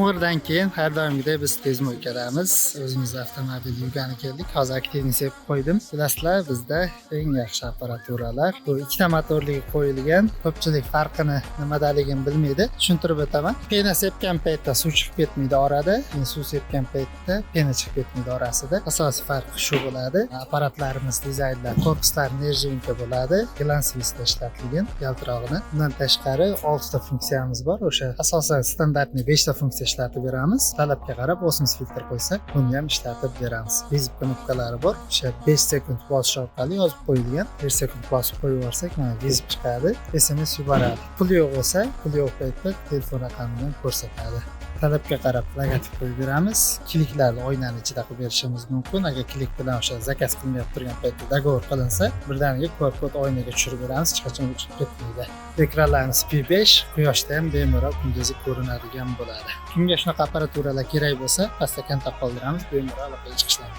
Yomg'irdan keyin har doimgidek biz tezmo'ykaramiz. O'zimizning avtomobil yugani keldik. Hozir aktivni sepib qo'ydim. Bilasizlar, bizda eng yaxshi apparaturalar. Bu ikkita motorligi qo'yilgan. Ko'pchilik farqini nimadaligini bilmaydi. Tushuntirib o'taman. Pena sepgan paytda suv chiqib ketmaydi orada. Suv sepgan paytda pena chiqib ketmaydi orasida. Asosiy farqi shu bo'ladi. Apparatlarimiz dizaynlar, korpuslar nержавейка bo'ladi. Glansvista ishlatilgan yaltirog'ini. Bundan tashqari 6 ta funksiyamiz bor. O'sha asosan standartni 5 ta funksiya ishlatib beramiz. Talabga qarab osmos filtr qo'ysak, buni ham ishlatib beramiz. Vizib knopkalari bor. O'sha 5 sekund bosish orqali yozib qo'yilgan. 1 sekund bosib qo'yaversak, mana vizib chiqadi. SMS yuboradi. Pul yo'q bo'lsa, pul yo'q paytda telefon raqamini ko'rsatadi. Talabga qarab logotip qo'yib beramiz. Kliklarni oynani ichida qilib berishimiz mumkin. Agar klik bilan o'sha zakaz qilmayotib turgan paytda dogovor qilinsa, birdaniga QR-kod oynaga tushirib beramiz, hech qachon o'chib ketmaydi. Ekranlarimiz P5, quyoshda ham bemalol kunduzi ko'rinadigan bo'ladi. Kimga shunaqa apparaturalar kerak bo'lsa, pastda kontakt qoldiramiz, bemalol aloqaga chiqishlar.